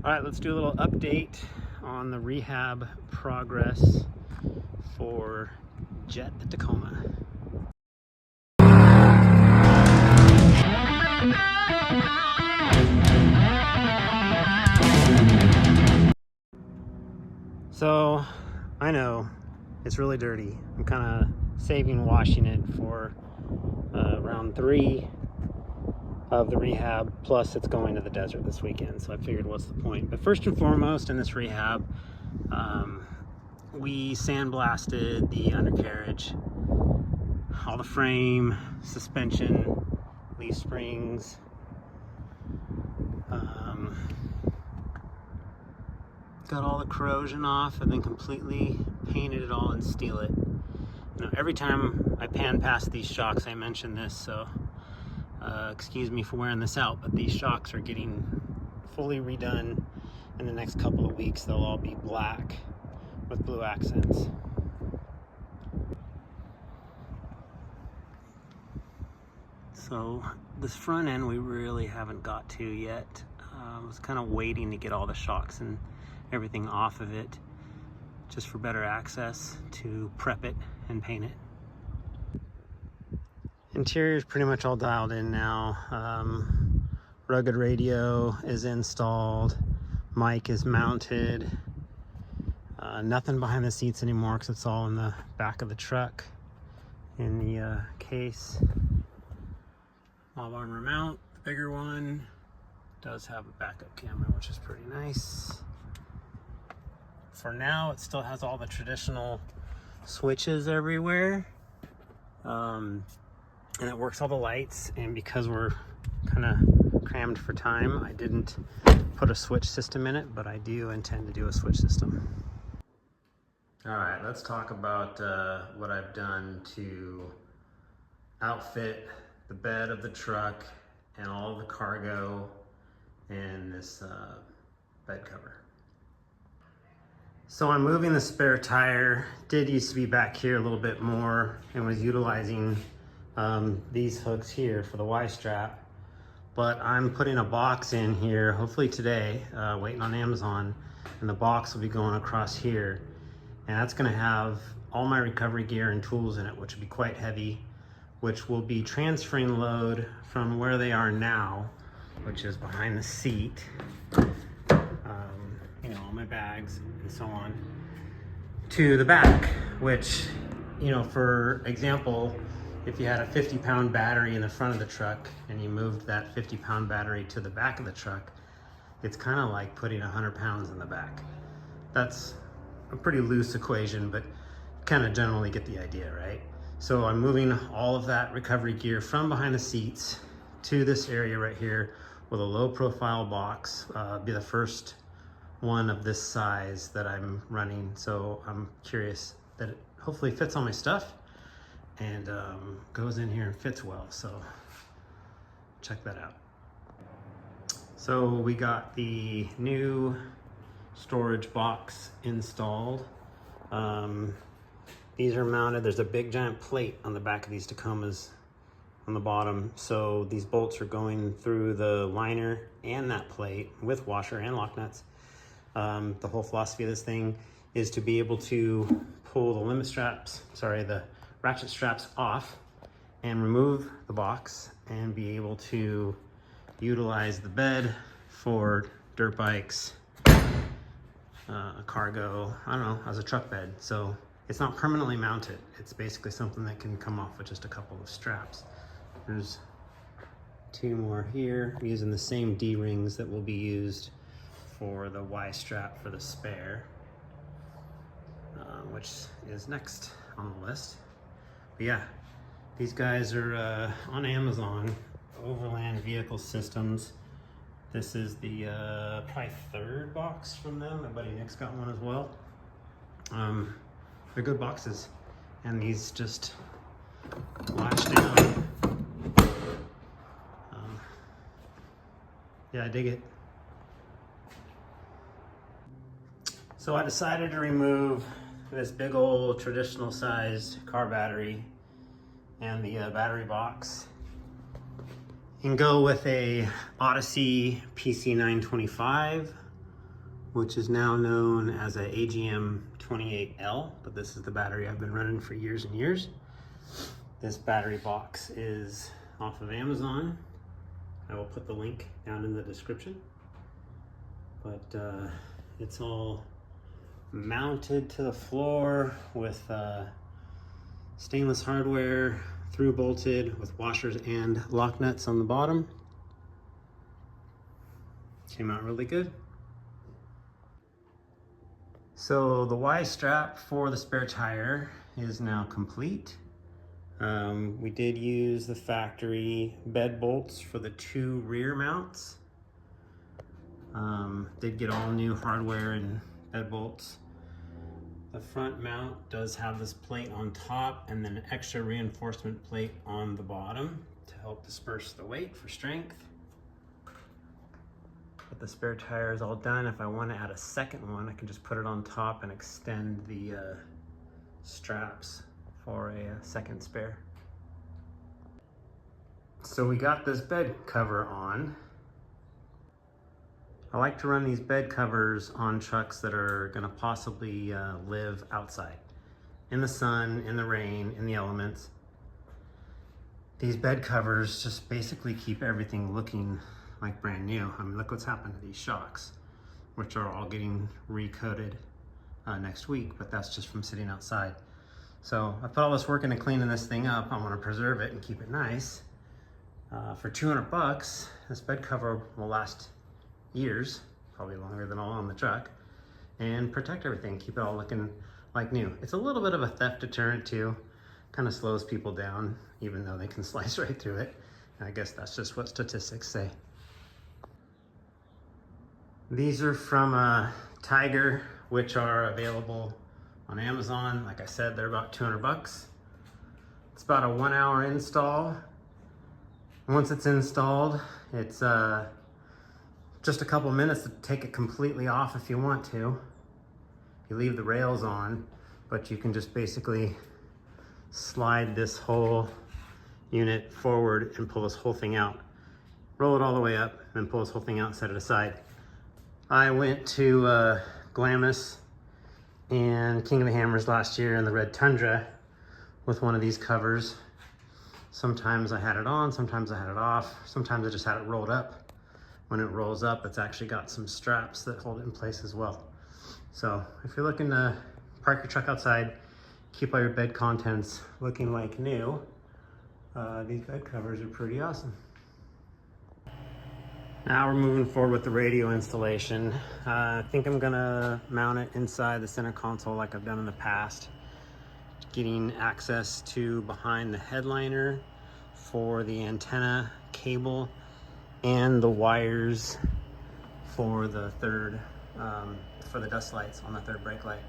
All right, let's do a little update on the rehab progress for Jet the Tacoma. So I know it's really dirty. I'm kind of saving washing it for round 3 of the rehab, plus it's going to the desert this weekend, so I figured what's the point. But first and foremost in this rehab, we sandblasted the undercarriage, all the frame, suspension, leaf springs, got all the corrosion off, and then completely painted it all and steel it. You know, every time I pan past these shocks I mention this, so excuse me for wearing this out, but these shocks are getting fully redone in the next couple of weeks. They'll all be black with blue accents. So this front end we really haven't got to yet. I was kind of waiting to get all the shocks and everything off of it just for better access to prep it and paint it. Interior is pretty much all dialed in now. Rugged radio is installed, mic is mounted, nothing behind the seats anymore because it's all in the back of the truck in the case. Mob armor mount, the bigger one, does have a backup camera, which is pretty nice. For now, it still has all the traditional switches everywhere. And it works all the lights, and because we're kind of crammed for time, I didn't put a switch system in it, but I do intend to do a switch system. All right, let's talk about what I've done to outfit the bed of the truck and all of the cargo and this bed cover. So I'm moving the spare tire. Did used to be back here a little bit more and was utilizing these hooks here for the Y-strap, but I'm putting a box in here hopefully today, waiting on Amazon, and the box will be going across here, and that's going to have all my recovery gear and tools in it, which will be quite heavy, which will be transferring load from where they are now, which is behind the seat, you know, all my bags and so on, to the back, which, you know, for example, if you had a 50-pound battery in the front of the truck and you moved that 50-pound battery to the back of the truck, it's kind of like putting 100 pounds in the back. That's a pretty loose equation, but kind of generally get the idea, right? So I'm moving all of that recovery gear from behind the seats to this area right here with a low profile box. Be the first one of this size that I'm running. So I'm curious that it hopefully fits all my stuff and goes in here and fits well, so check that out. So we got the new storage box installed. These are mounted. There's a big giant plate on the back of these Tacomas on the bottom, so these bolts are going through the liner and that plate with washer and lock nuts. The whole philosophy of this thing is to be able to pull the the ratchet straps off and remove the box and be able to utilize the bed for dirt bikes, cargo, I don't know, as a truck bed. So it's not permanently mounted. It's basically something that can come off with just a couple of straps. There's 2 more here. I'm using the same D-rings that will be used for the Y-strap for the spare, which is next on the list. But yeah, these guys are on Amazon, Overland Vehicle Systems. This is the probably 3rd box from them. My buddy Nick's got one as well. They're good boxes, and these just latch down. Yeah, I dig it. So I decided to remove this big old traditional sized car battery and the battery box and go with a Odyssey PC925 which is now known as a AGM 28L, but this is the battery I've been running for years and years. This battery box is off of Amazon. I will put the link down in the description. But it's all mounted to the floor with stainless hardware, through bolted with washers and lock nuts on the bottom. Came out really good. So the Y strap for the spare tire is now complete. We did use the factory bed bolts for the 2 rear mounts. Did get all new hardware and bed bolts. The front mount does have this plate on top and then an extra reinforcement plate on the bottom to help disperse the weight for strength. But the spare tire is all done. If I want to add a second one, I can just put it on top and extend the straps for a second spare. So we got this bed cover on. I like to run these bed covers on trucks that are gonna possibly live outside, in the sun, in the rain, in the elements. These bed covers just basically keep everything looking like brand new. I mean, look what's happened to these shocks, which are all getting recoated next week, but that's just from sitting outside. So I put all this work into cleaning this thing up. I wanna preserve it and keep it nice. For 200 bucks, this bed cover will last years, probably longer than all on the truck, and protect everything, keep it all looking like new. It's a little bit of a theft deterrent too. Kind of slows people down, even though they can slice right through it. And I guess that's just what statistics say. These are from Tiger, which are available on Amazon. Like I said, they're about 200 bucks. It's about a 1-hour install. Once it's installed, it's just a couple minutes to take it completely off if you want to. You leave the rails on, but you can just basically slide this whole unit forward and pull this whole thing out. Roll it all the way up and pull this whole thing out and set it aside. I went to Glamis and King of the Hammers last year in the red Tundra with one of these covers. Sometimes I had it on, sometimes I had it off, sometimes I just had it rolled up. When it rolls up, it's actually got some straps that hold it in place as well. So if you're looking to park your truck outside, keep all your bed contents looking like new, these bed covers are pretty awesome. Now we're moving forward with the radio installation. I think I'm gonna mount it inside the center console like I've done in the past. Getting access to behind the headliner for the antenna cable and the wires for the third, for the dust lights on the third brake light.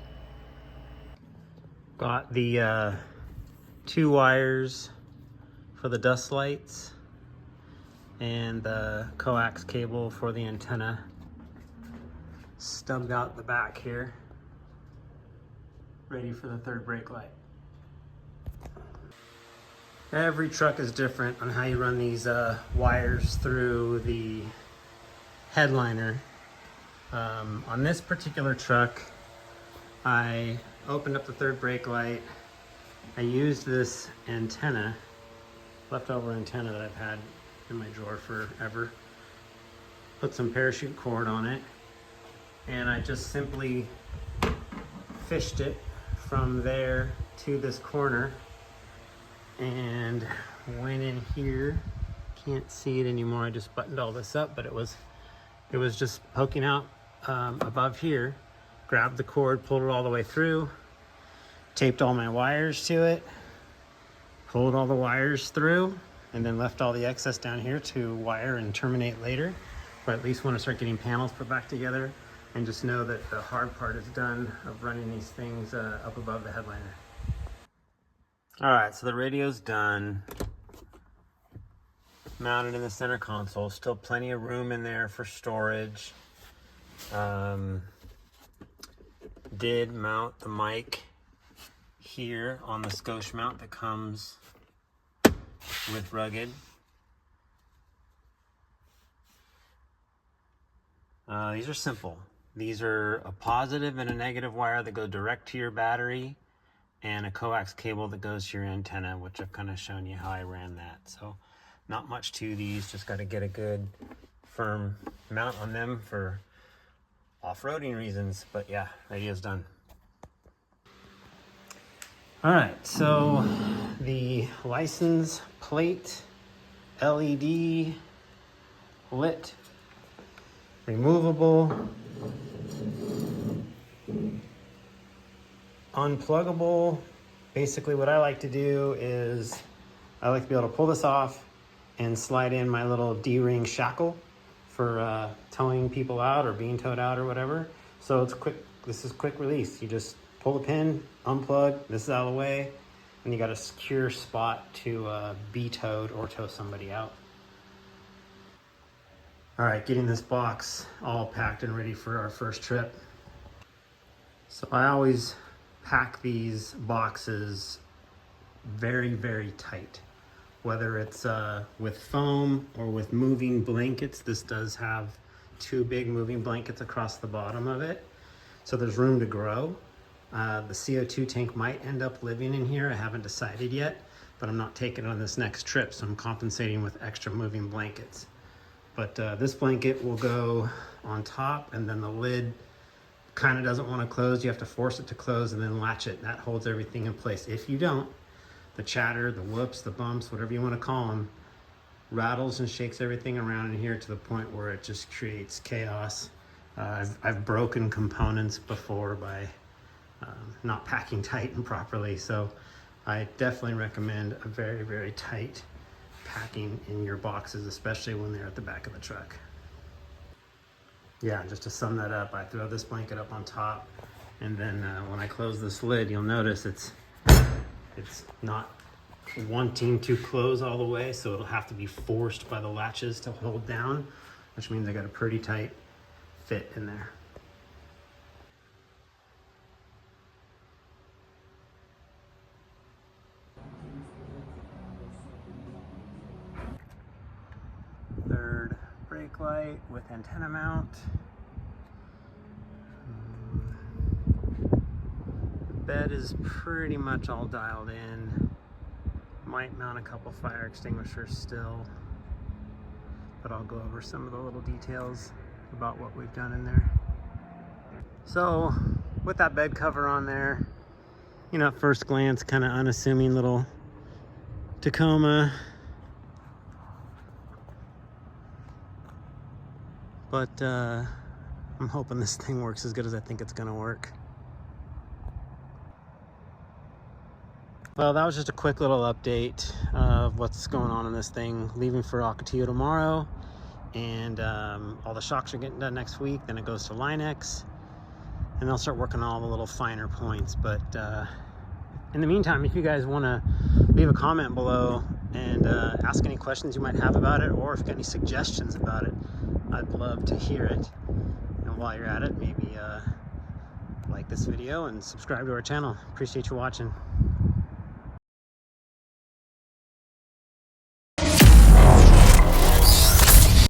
Got the 2 wires for the dust lights and the coax cable for the antenna stubbed out the back here, ready for the third brake light. Every truck is different on how you run these wires through the headliner. On this particular truck, I opened up the third brake light. I used this antenna, leftover antenna that I've had in my drawer forever. Put some parachute cord on it, and I just simply fished it from there to this corner and went in here. Can't see it anymore. I just buttoned all this up, but it was just poking out above here. Grabbed the cord, pulled it all the way through, taped all my wires to it, pulled all the wires through, and then left all the excess down here to wire and terminate later, or at least want to start getting panels put back together, and just know that the hard part is done of running these things up above the headliner. All right, so the radio's done. Mounted in the center console. Still plenty of room in there for storage. Did mount the mic here on the Scosche mount that comes with Rugged. These are simple. These are a positive and a negative wire that go direct to your battery, and a coax cable that goes to your antenna, which I've kind of shown you how I ran that. So not much to these, just got to get a good firm mount on them for off-roading reasons. But yeah, radio's done. All right, so the license plate, LED, lit, removable, unpluggable. Basically what I like to do is I like to be able to pull this off and slide in my little D-ring shackle for towing people out or being towed out or whatever. So it's quick, this is quick release. You just pull the pin, unplug, this is out of the way, and you got a secure spot to be towed or tow somebody out. All right, getting this box all packed and ready for our first trip. So I always pack these boxes very, very tight. Whether it's with foam or with moving blankets. This does have 2 big moving blankets across the bottom of it, so there's room to grow. The CO2 tank might end up living in here. I haven't decided yet, but I'm not taking it on this next trip, so I'm compensating with extra moving blankets. But this blanket will go on top, and then the lid kind of doesn't want to close. You have to force it to close and then latch it. That holds everything in place. If you don't, the chatter, the whoops, the bumps, whatever you want to call them, rattles and shakes everything around in here to the point where it just creates chaos. I've broken components before by not packing tight and properly, so I definitely recommend a very, very tight packing in your boxes, especially when they're at the back of the truck. Yeah, just to sum that up, I throw this blanket up on top, and then when I close this lid, you'll notice it's not wanting to close all the way, so it'll have to be forced by the latches to hold down, which means I got a pretty tight fit in there. Third brake light with antenna mount. The bed is pretty much all dialed in. Might mount a couple fire extinguishers still, but I'll go over some of the little details about what we've done in there. So with that bed cover on there, you know, at first glance, kind of unassuming little Tacoma. But I'm hoping this thing works as good as I think it's gonna work. Well, that was just a quick little update of what's going on in this thing. Leaving for Ocotillo tomorrow, and all the shocks are getting done next week. Then it goes to Linex, and they'll start working on all the little finer points. But in the meantime, if you guys want to leave a comment below and ask any questions you might have about it, or if you got any suggestions about it, I'd love to hear it. And while you're at it, maybe like this video and subscribe to our channel. Appreciate you watching.